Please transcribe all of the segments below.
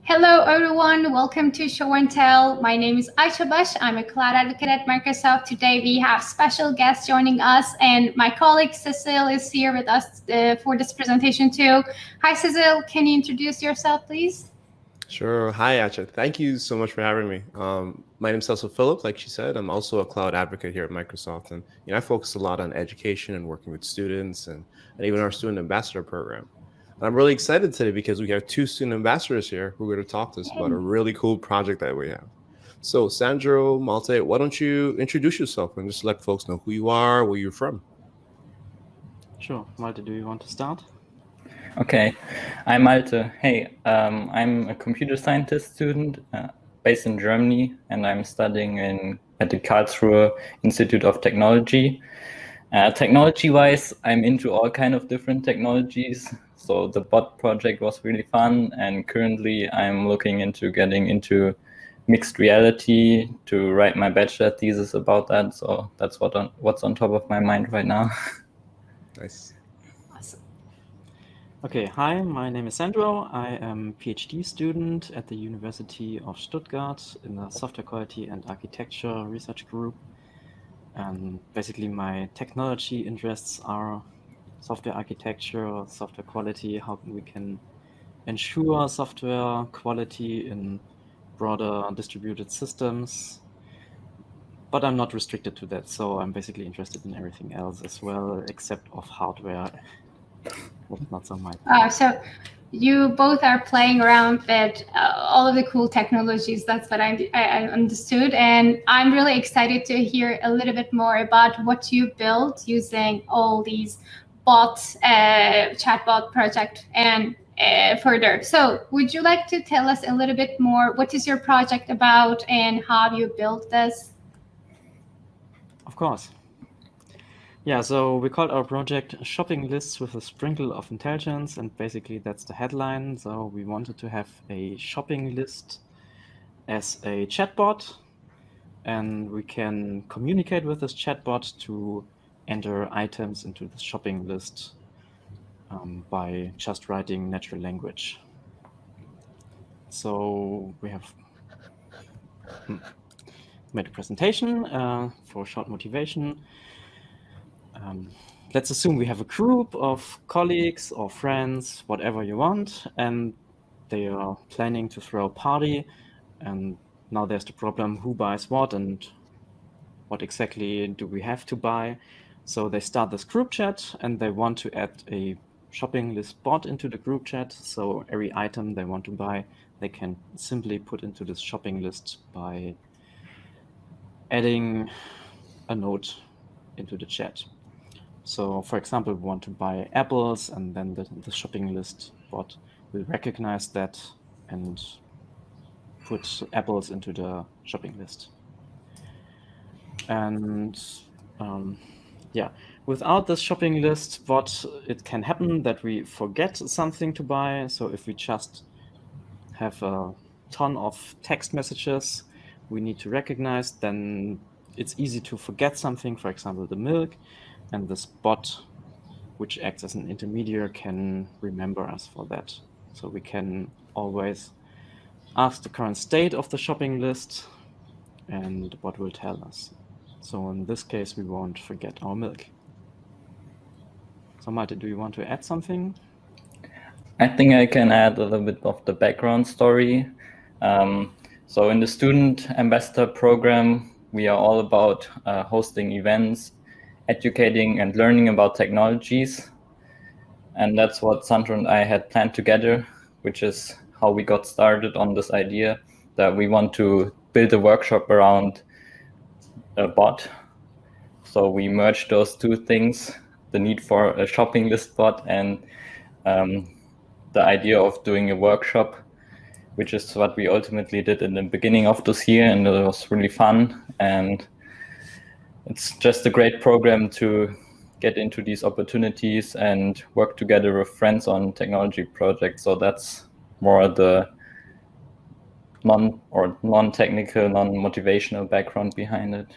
Hello, everyone. Welcome to Show and Tell. My name is Ayca. I'm a cloud advocate at Microsoft. Today, we have special guests joining us, and my colleague Cecil is here with us for this presentation too. Hi, Cecil. Can you introduce yourself, please? Sure. Hi, Ayca. Thank you so much for having me. My name is Cecil Phillip, like she said. I'm also a cloud advocate here at Microsoft, and I focus a lot on education and working with students and even our student ambassador program. And I'm really excited today because we have two student ambassadors here who are going to talk to us about a really cool project that we have. So, Sandro, Malte, why don't you introduce yourself and just let folks know who you are, where you're from? Sure. Malte, do you want to start? Okay, I'm Malte. Hey, I'm a computer scientist student based in Germany, and I'm studying at the Karlsruhe Institute of Technology. Technology-wise, I'm into all kind of different technologies. So the bot project was really fun, and currently I'm looking into getting into mixed reality to write my bachelor thesis about that. So that's what's on top of my mind right now. Nice. Awesome. Okay, hi, my name is Sandro. I am a PhD student at the University of Stuttgart in the Software Quality and Architecture Research Group. And basically, my technology interests are software architecture, software quality, how we can ensure software quality in broader distributed systems. But I'm not restricted to that, so I'm basically interested in everything else as well, except of hardware. That's not so my thing. So you both are playing around with all of the cool technologies. That's what I understood. And I'm really excited to hear a little bit more about what you built using all these bots, chatbot project and further. So would you like to tell us a little bit more? What is your project about and how you built this? Of course. Yeah, so we called our project Shopping Lists with a Sprinkle of Intelligence, and basically that's the headline. So we wanted to have a shopping list as a chatbot, and we can communicate with this chatbot to enter items into the shopping list by just writing natural language. So we have made a presentation for short motivation. Let's assume we have a group of colleagues or friends, whatever you want, and they are planning to throw a party. And now there's the problem, who buys what and what exactly do we have to buy? So they start this group chat and they want to add a shopping list bot into the group chat. So every item they want to buy, they can simply put into this shopping list by adding a note into the chat. So for example, we want to buy apples, and then the shopping list bot will recognize that and put apples into the shopping list. And yeah, without this shopping list bot, it can happen that we forget something to buy. So if we just have a ton of text messages we need to recognize, then it's easy to forget something, for example, the milk. And this bot, which acts as an intermediary, can remember us for that. So we can always ask the current state of the shopping list, and the bot will tell us. So in this case, we won't forget our milk. So Malte, do you want to add something? I think I can add a little bit of the background story. So in the student ambassador program, we are all about hosting events, educating and learning about technologies. And that's what Sandro and I had planned together, which is how we got started on this idea that we want to build a workshop around a bot. So we merged those two things, the need for a shopping list bot and the idea of doing a workshop, which is what we ultimately did in the beginning of this year, and it was really fun. And it's just a great program to get into these opportunities and work together with friends on technology projects. So that's more the non-technical, non-motivational background behind it.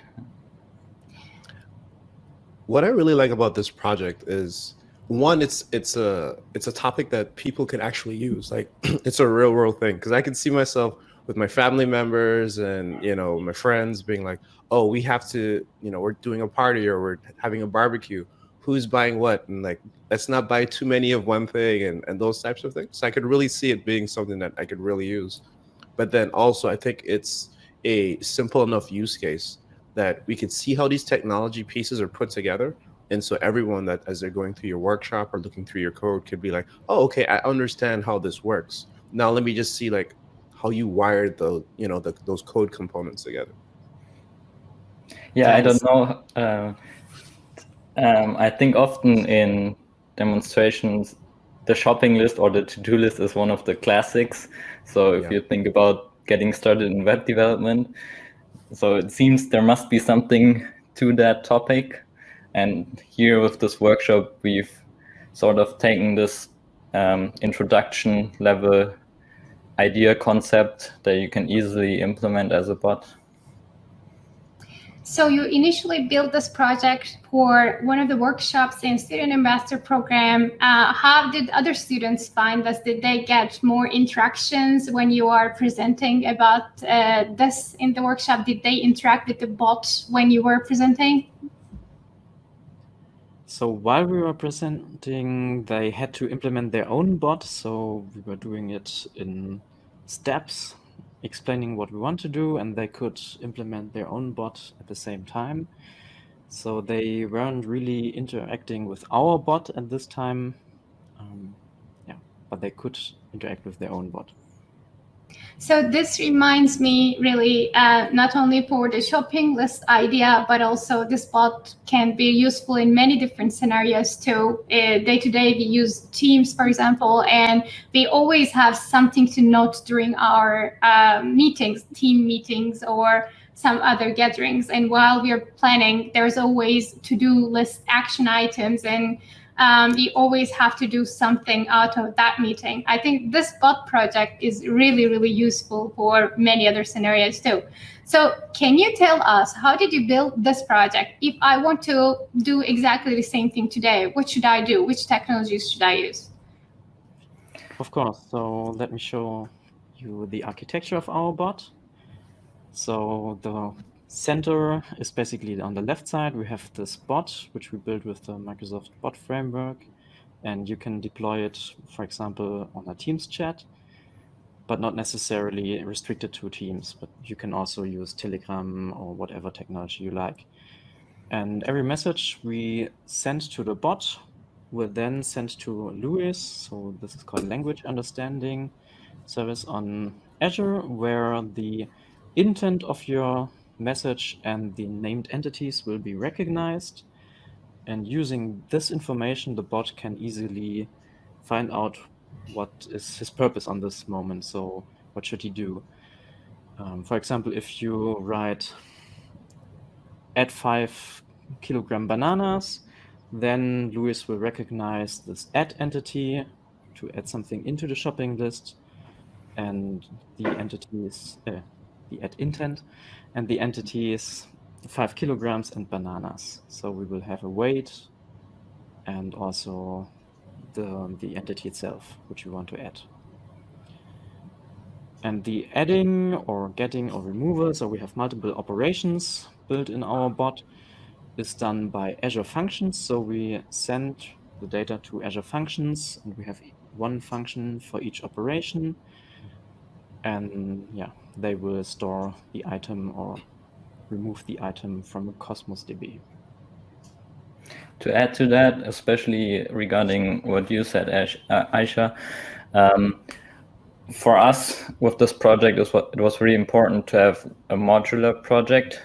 What I really like about this project is one, it's a topic that people can actually use. Like it's a real world thing, because I can see myself with my family members and my friends being like, oh, we have to, we're doing a party or we're having a barbecue, who's buying what, and like, let's not buy too many of one thing, and those types of things. So I could really see it being something that I could really use. But then also I think it's a simple enough use case that we can see how these technology pieces are put together. And so everyone that, as they're going through your workshop or looking through your code, could be like, oh, okay, I understand how this works. Now let me just see like how you wired those code components together. Yeah, I don't Yes. know. I think often in demonstrations, the shopping list or the to-do list is one of the classics. So if Yeah. you think about getting started in web development, so it seems there must be something to that topic. And here with this workshop, we've sort of taken this introduction level idea concept that you can easily implement as a bot. So you initially built this project for one of the workshops in Student Ambassador Program. How did other students find this? Did they get more interactions when you are presenting about this in the workshop? Did they interact with the bot when you were presenting? So while we were presenting, they had to implement their own bot. So we were doing it in steps, explaining what we want to do, and they could implement their own bot at the same time. So they weren't really interacting with our bot at this time. But they could interact with their own bot. So this reminds me really not only for the shopping list idea, but also this bot can be useful in many different scenarios too. Day to day, we use Teams, for example, and we always have something to note during our meetings, team meetings, or some other gatherings. And while we are planning, there's always to-do list action items, and we always have to do something out of that meeting. I think this bot project is really, really useful for many other scenarios too. So can you tell us, how did you build this project? If I want to do exactly the same thing today, what should I do? Which technologies should I use? Of course. So let me show you the architecture of our bot. So the center is basically on the left side. We have this bot, which we built with the Microsoft bot framework. And you can deploy it, for example, on a Teams chat, but not necessarily restricted to Teams. But you can also use Telegram or whatever technology you like. And every message we send to the bot will then send to Luis. So this is called language understanding service on Azure, where the intent of your message and the named entities will be recognized. And using this information, the bot can easily find out what is his purpose on this moment. So what should he do? For example, if you write add 5 kilogram bananas, then Luis will recognize this add entity to add something into the shopping list, and the entity is the add intent, and the entity is 5 kilograms and bananas. So we will have a weight and also the entity itself, which we want to add. And the adding or getting or removal, so we have multiple operations built in our bot, is done by Azure Functions. So we send the data to Azure Functions, and we have one function for each operation. And yeah, they will store the item or remove the item from Cosmos DB. To add to that, especially regarding what you said, Ayca, for us with this project, it was really important to have a modular project.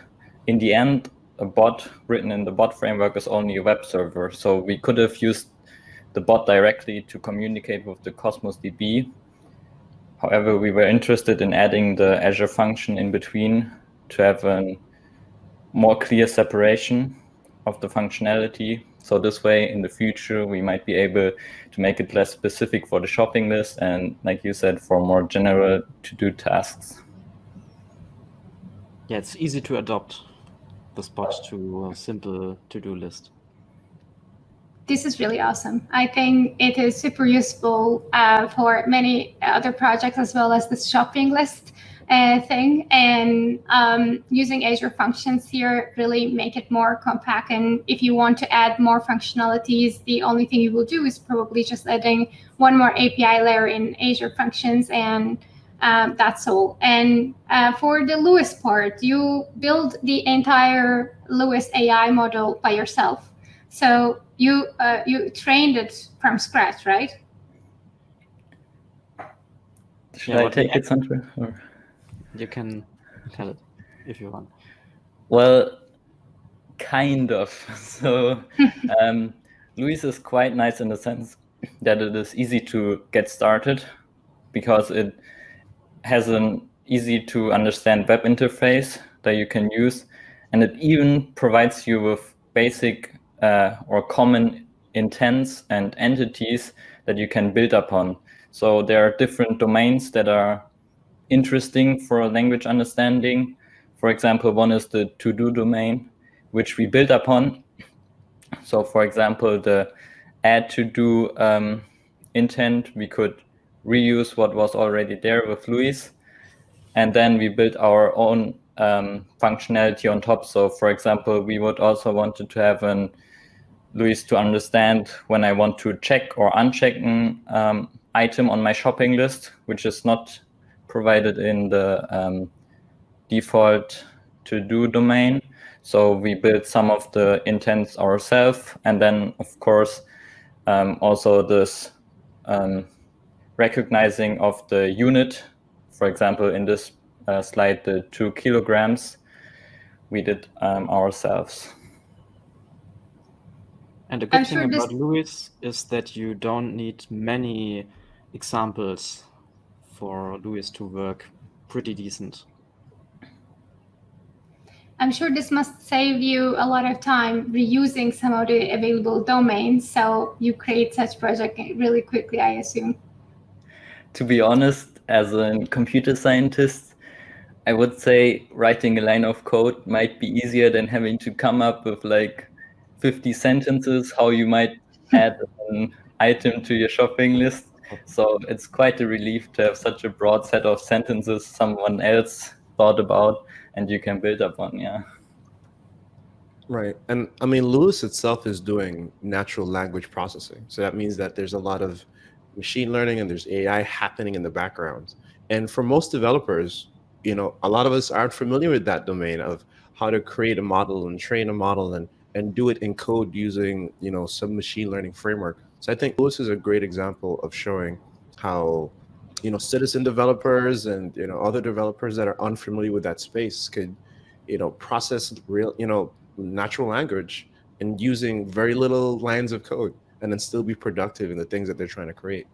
In the end, a bot written in the bot framework is only a web server. So we could have used the bot directly to communicate with the Cosmos DB. However, we were interested in adding the Azure function in between to have a more clear separation of the functionality. So this way, in the future, we might be able to make it less specific for the shopping list and, like you said, for more general to-do tasks. Yeah, it's easy to adopt the spot to a simple to-do list. This is really awesome. I think it is super useful for many other projects, as well as the shopping list thing. And using Azure functions here really make it more compact. And if you want to add more functionalities, the only thing you will do is probably just adding one more API layer in Azure functions, and that's all. And for the Lewis part, you build the entire Lewis AI model by yourself. So you trained it from scratch, right? Should I take it, Sandro? Or? You can tell it if you want. Well, kind of. So Lewis is quite nice in the sense that it is easy to get started because it has an easy to understand web interface that you can use, and it even provides you with basic or common intents and entities that you can build upon. So there are different domains that are interesting for language understanding. For example, one is the to-do domain, which we build upon. So for example, the add to-do intent, we could reuse what was already there with Lewis. And then we built our own functionality on top. So for example, we would also wanted to have an Lewis to understand when I want to check or uncheck an item on my shopping list, which is not provided in the default to-do domain. So we built some of the intents ourselves. And then, of course, also this recognizing of the unit. For example, in this slide, the 2 kilograms, we did ourselves. And the good thing about Lewis is that you don't need many examples for Lewis to work pretty decent. I'm sure this must save you a lot of time reusing some of the available domains, so you create such project really quickly, I assume. To be honest, as a computer scientist, I would say writing a line of code might be easier than having to come up with like 50 sentences, how you might add an item to your shopping list. So it's quite a relief to have such a broad set of sentences someone else thought about and you can build upon, yeah. Right. And I mean, Lewis itself is doing natural language processing. So that means that there's a lot of machine learning and there's AI happening in the background. And for most developers, you know, a lot of us aren't familiar with that domain of how to create a model and train a model and do it in code using, you know, some machine learning framework. So I think Lewis is a great example of showing how, you know, citizen developers and, you know, other developers that are unfamiliar with that space could, you know, process real, you know, natural language and using very little lines of code and then still be productive in the things that they're trying to create.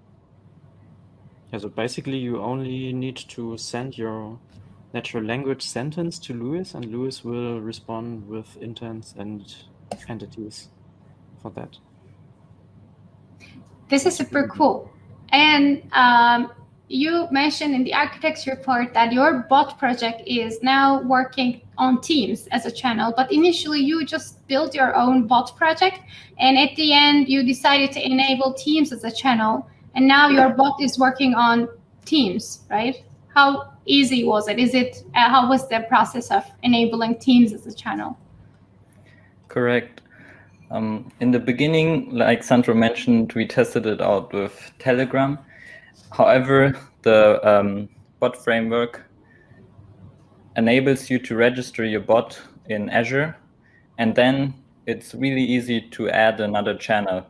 Yeah, so basically you only need to send your natural language sentence to Lewis, and Lewis will respond with intents and entities for that. This is super cool. And you mentioned in the architecture part that your bot project is now working on Teams as a channel, but initially you just built your own bot project, and at the end you decided to enable Teams as a channel, and now your bot is working on Teams, right? How easy was it? How was the process of enabling Teams as a channel? Correct. In the beginning, like Sandro mentioned, we tested it out with Telegram. However, the bot framework enables you to register your bot in Azure, and then it's really easy to add another channel.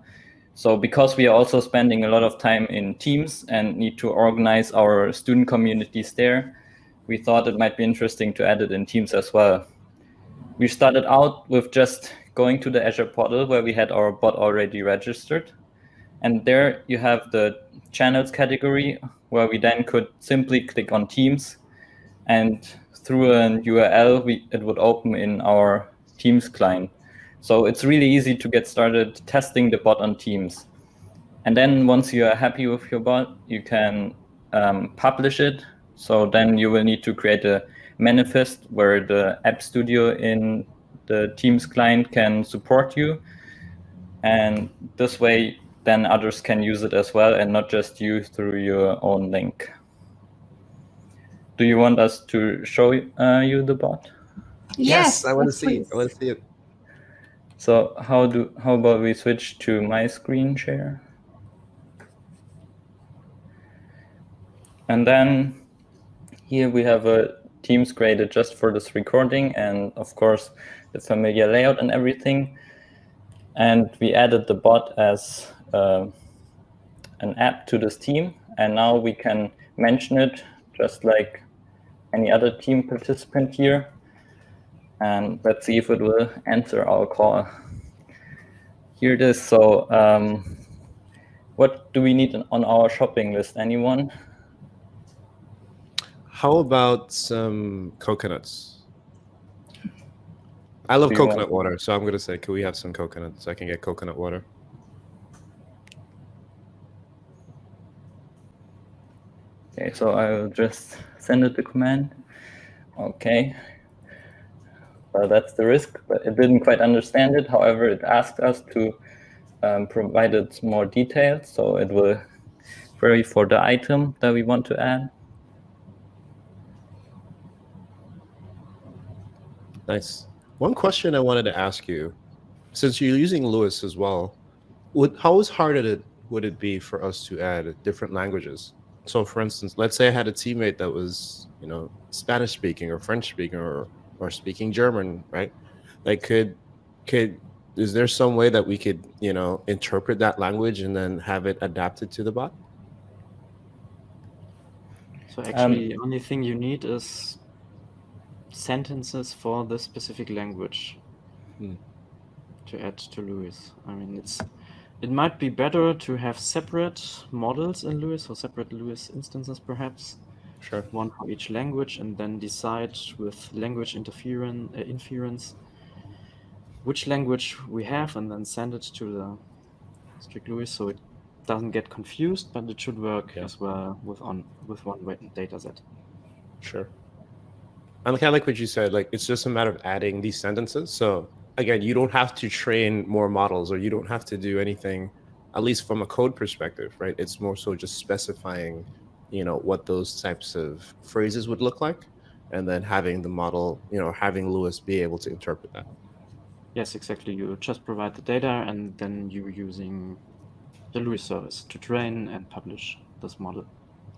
So because we are also spending a lot of time in Teams and need to organize our student communities there, we thought it might be interesting to add it in Teams as well. We started out with just going to the Azure portal where we had our bot already registered. And there you have the channels category where we then could simply click on Teams, and through an URL, it would open in our Teams client. So it's really easy to get started testing the bot on Teams. And then once you are happy with your bot, you can publish it. So then you will need to create a manifest where the App Studio in the Teams client can support you. And this way, then others can use it as well and not just you through your own link. Do you want us to show you the bot? Yes, I want to yes, see. please. I want to see it. So how about we switch to my screen share? And then here we have a Teams created just for this recording, and of course the familiar layout and everything. And we added the bot as an app to this team, and now we can mention it just like any other team participant here. And let's see if it will answer our call. Here it is. So what do we need on our shopping list? Anyone? How about some coconuts? I love Do you want- coconut water, so I'm going to say, can we have some coconuts? I can get coconut water. Okay, so I will just send it the command. Okay. Well, that's the risk, but it didn't quite understand it. However, it asked us to provide it more details, so it will query for the item that we want to add. Nice. One question I wanted to ask you, since you're using Lewis as well, how hard would it be for us to add different languages? So, for instance, let's say I had a teammate that was, Spanish speaking or French speaking or speaking German, right? Like, is there some way that we could, interpret that language and then have it adapted to the bot? So actually, the only thing you need is sentences for the specific language to add to Lewis. I mean, it might be better to have separate models in Lewis or separate Lewis instances, perhaps. Sure. One for each language, and then decide with language inference which language we have, and then send it to the strict Lewis so it doesn't get confused, but it should work as well with one data set. Sure. And kind of like what you said, like it's just a matter of adding these sentences. So again, you don't have to train more models or you don't have to do anything, at least from a code perspective, right? It's more so just specifying, what those types of phrases would look like, and then having the model, having Lewis be able to interpret that. Yes, exactly. You just provide the data and then you're using the Lewis service to train and publish this model.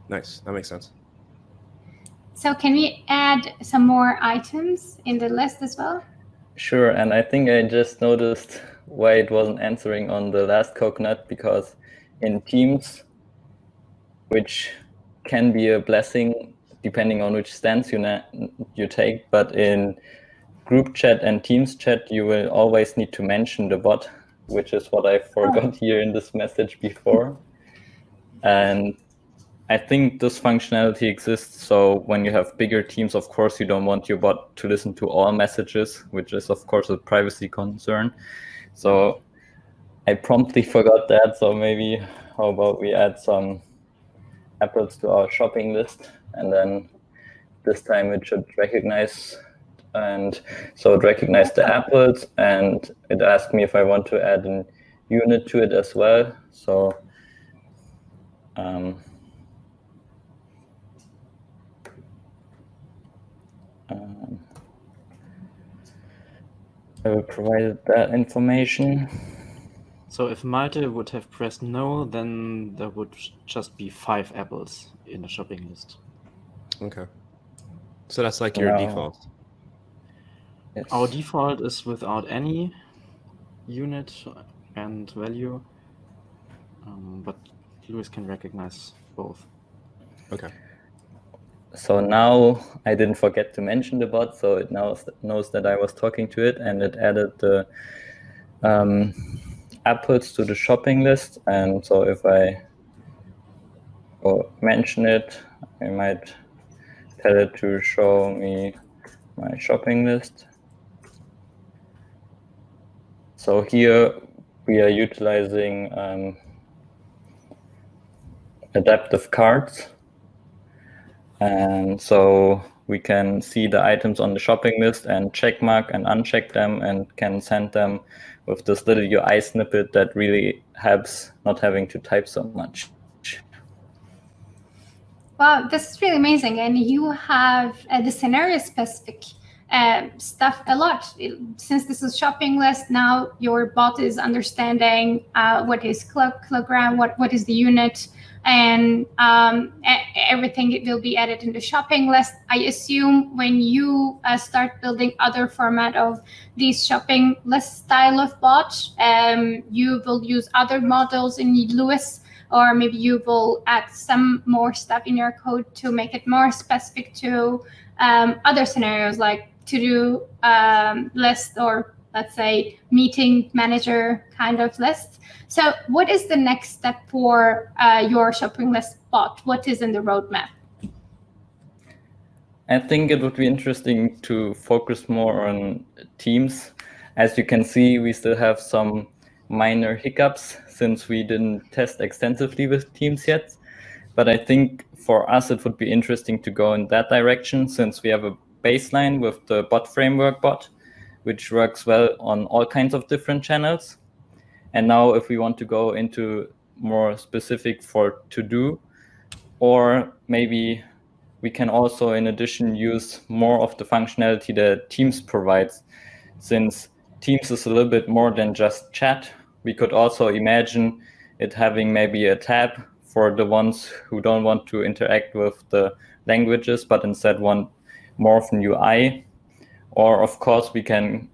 Nice. That makes sense. So can we add some more items in the list as well? Sure, and I think I just noticed why it wasn't answering on the last coconut, because in Teams, which can be a blessing depending on which stance you take, but in group chat and Teams chat, you will always need to mention the bot, which is what I forgot here in this message before. And I think this functionality exists, so when you have bigger teams, of course, you don't want your bot to listen to all messages, which is, of course, a privacy concern. So I promptly forgot that, so maybe how about we add some apples to our shopping list, and then this time it should recognize, and so it recognized the apples, and it asked me if I want to add a unit to it as well. So I will provide that information. So if Malte would have pressed no, then there would just be 5 apples in the shopping list. Okay. So that's like your default. Yes. Our default is without any unit and value, but Lewis can recognize both. Okay. So now I didn't forget to mention the bot, so it now knows that I was talking to it, and it added the apples to the shopping list. And so if I mention it, I might tell it to show me my shopping list. So here we are utilizing adaptive cards. And so we can see the items on the shopping list and check mark and uncheck them, and can send them with this little UI snippet that really helps not having to type so much. Wow, this is really amazing. And you have the scenario specific stuff a lot. Since this is shopping list, now your bot is understanding what is kilogram, what is the unit, and everything will be added in the shopping list. I assume when you start building other format of these shopping list style of bot, you will use other models in Lewis, or maybe you will add some more stuff in your code to make it more specific to other scenarios like to-do list, or let's say meeting manager kind of list. So what is the next step for your shopping list bot? What is in the roadmap? I think it would be interesting to focus more on teams. As you can see, we still have some minor hiccups since we didn't test extensively with teams yet. But I think for us, it would be interesting to go in that direction, since we have a baseline with the bot framework bot, which works well on all kinds of different channels. And now if we want to go into more specific for to-do, or maybe we can also, in addition, use more of the functionality that Teams provides. Since Teams is a little bit more than just chat, we could also imagine it having maybe a tab for the ones who don't want to interact with the languages, but instead want more of an UI. Or of course, we can,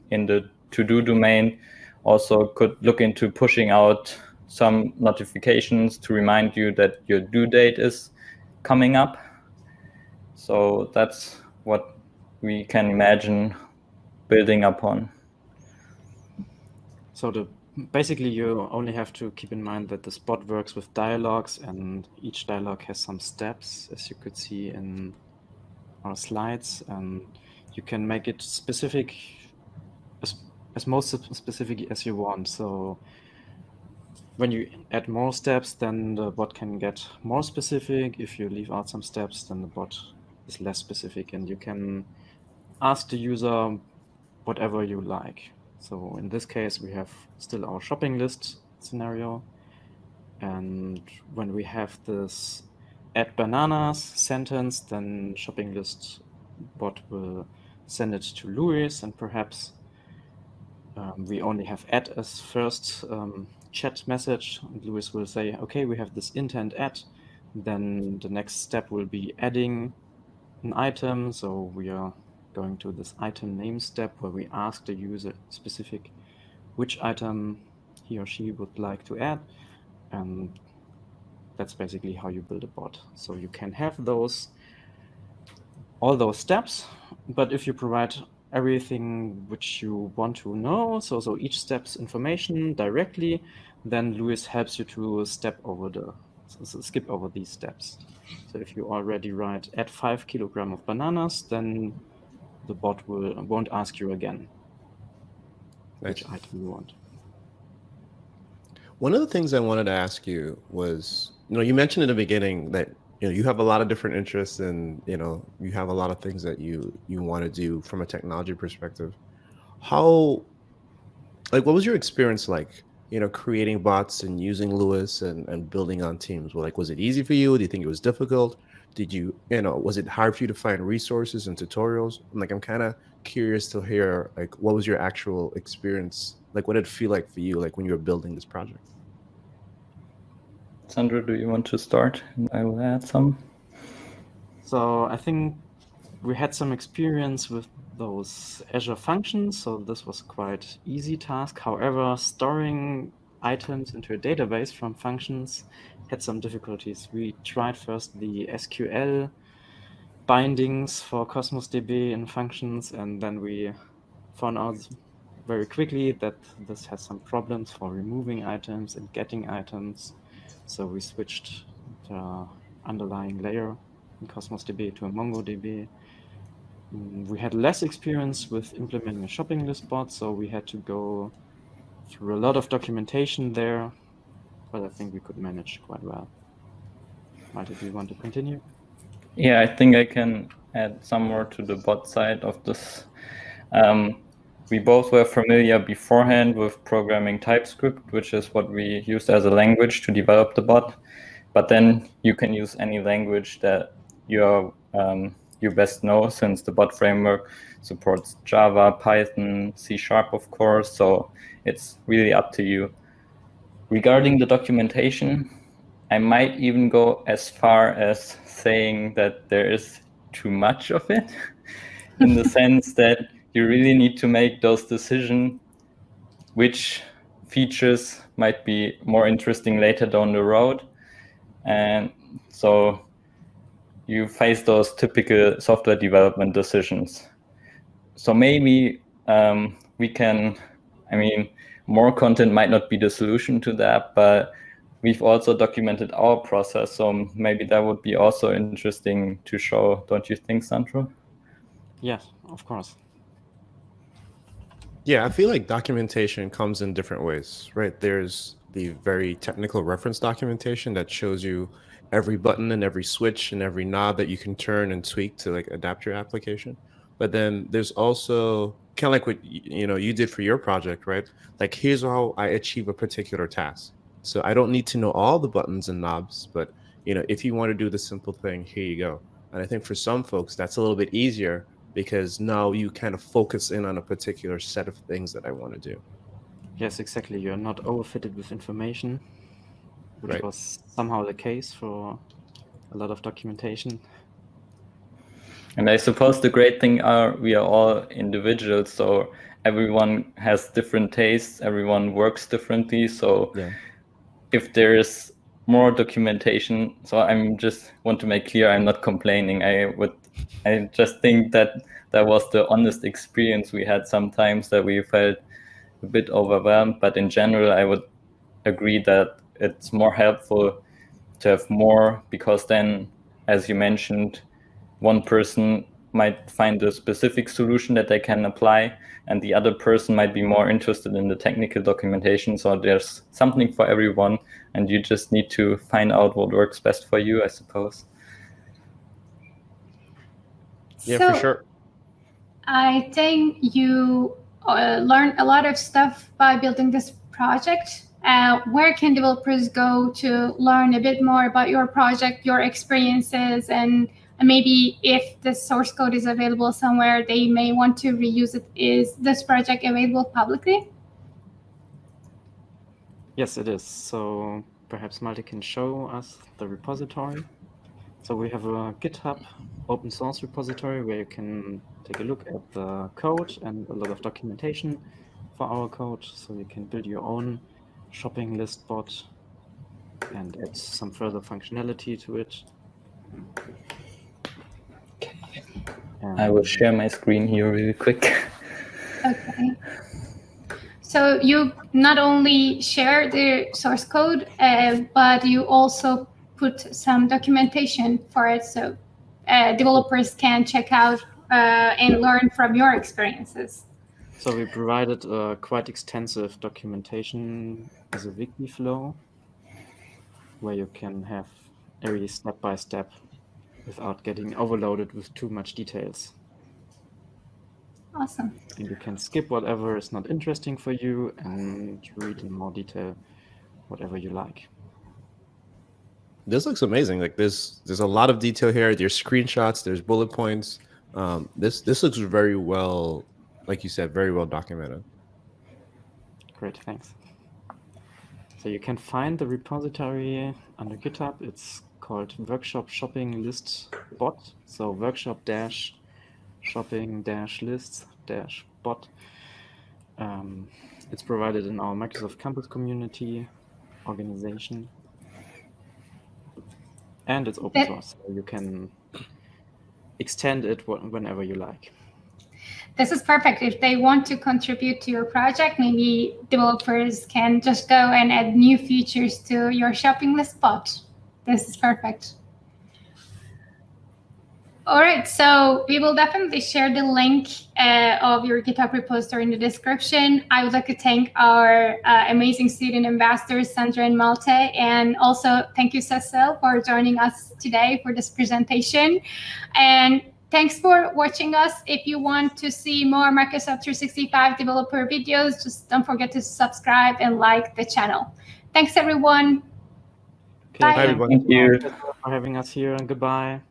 in the to-do domain, also could look into pushing out some notifications to remind you that your due date is coming up. So that's what we can imagine building upon. So basically, you only have to keep in mind that the bot works with dialogues, and each dialogue has some steps, as you could see in our slides, and you can make it specific, as most specific as you want. So when you add more steps, then the bot can get more specific. If you leave out some steps, then the bot is less specific, and you can ask the user whatever you like. So in this case, we have still our shopping list scenario. And when we have this add bananas sentence, then shopping list bot will send it to Luis, and perhaps we only have add as first chat message. And Luis will say, okay, we have this intent add. Then the next step will be adding an item. So we are going to this item name step where we ask the user specific which item he or she would like to add. And that's basically how you build a bot. So you can have all those steps, but if you provide everything which you want to know, so each step's information directly, then Luis helps you to skip over these steps. So if you already write add 5 kilograms of bananas, then the bot won't ask you again which item you want. One of the things I wanted to ask you was, you mentioned in the beginning that you have a lot of different interests, and you have a lot of things that you want to do from a technology perspective. What was your experience like, creating bots and using Lewis and building on teams? Well, was it easy for you? Do you think it was difficult? Did you, was it hard for you to find resources and tutorials? I'm kind of curious to hear, what was your actual experience? What did it feel like for you, when you were building this project? Sandro, do you want to start? I will add some. So I think we had some experience with those Azure functions, so this was quite easy task. However, storing items into a database from functions had some difficulties. We tried first the SQL bindings for Cosmos DB in functions, and then we found out very quickly that this has some problems for removing items and getting items. So we switched the underlying layer in Cosmos DB to a MongoDB. We had less experience with implementing a shopping list bot, so we had to go through a lot of documentation there, but I think we could manage quite well. Malte, do you want to continue? Yeah, I think I can add some more to the bot side of this. We both were familiar beforehand with programming TypeScript, which is what we used as a language to develop the bot. But then you can use any language that you best know, since the bot framework supports Java, Python, C#, of course. So it's really up to you. Regarding the documentation, I might even go as far as saying that there is too much of it, in the sense that you really need to make those decisions which features might be more interesting later down the road. And so you face those typical software development decisions. So maybe we can, more content might not be the solution to that, but we've also documented our process. So maybe that would be also interesting to show, don't you think, Sandro? Yes, of course. Yeah, I feel like documentation comes in different ways, right? There's the very technical reference documentation that shows you every button and every switch and every knob that you can turn and tweak to like adapt your application. But then there's also kind of like what you did for your project, right? Like, here's how I achieve a particular task. So I don't need to know all the buttons and knobs, but if you want to do the simple thing, here you go. And I think for some folks that's a little bit easier, because now you kind of focus in on a particular set of things that I want to do. Yes, exactly. You're not overfitted with information, which Right. was somehow the case for a lot of documentation. And I suppose the great thing we are all individuals, so everyone has different tastes, everyone works differently. So Yeah. if there is more documentation, so I'm just want to make clear, I'm not complaining. I just think that was the honest experience we had sometimes, that we felt a bit overwhelmed. But in general, I would agree that it's more helpful to have more, because then, as you mentioned, one person might find a specific solution that they can apply, and the other person might be more interested in the technical documentation. So there's something for everyone, and you just need to find out what works best for you, I suppose. Yeah, So for sure. I think you learned a lot of stuff by building this project. Where can developers go to learn a bit more about your project, your experiences, and maybe if the source code is available somewhere, they may want to reuse it? Is this project available publicly? Yes, it is. So perhaps Malte can show us the repository. So we have a GitHub open source repository where you can take a look at the code and a lot of documentation for our code. So you can build your own shopping list bot and add some further functionality to it. I will share my screen here really quick. Okay. So you not only share the source code, but you also put some documentation for it, so developers can check out and learn from your experiences. So we provided a quite extensive documentation as a wiki flow, where you can have every step-by-step without getting overloaded with too much details. Awesome. And you can skip whatever is not interesting for you and read in more detail whatever you like. This looks amazing. Like there's a lot of detail here. There's screenshots, there's bullet points. This looks very well, like you said, very well documented. Great, thanks. So you can find the repository under GitHub. It's called Workshop Shopping List Bot. So workshop shopping lists bot. It's provided in our Microsoft Campus community organization. And it's open source, so you can extend it whenever you like. This is perfect. If they want to contribute to your project, maybe developers can just go and add new features to your shopping list bot. This is perfect. All right, so we will definitely share the link of your GitHub repository in the description. I would like to thank our amazing student ambassadors, Sandro and Malte, and also thank you, Cecil, for joining us today for this presentation. And thanks for watching us. If you want to see more Microsoft 365 developer videos, just don't forget to subscribe and like the channel. Thanks, everyone. Okay, Bye. Bye, everyone. Thank you. for having us here, and goodbye.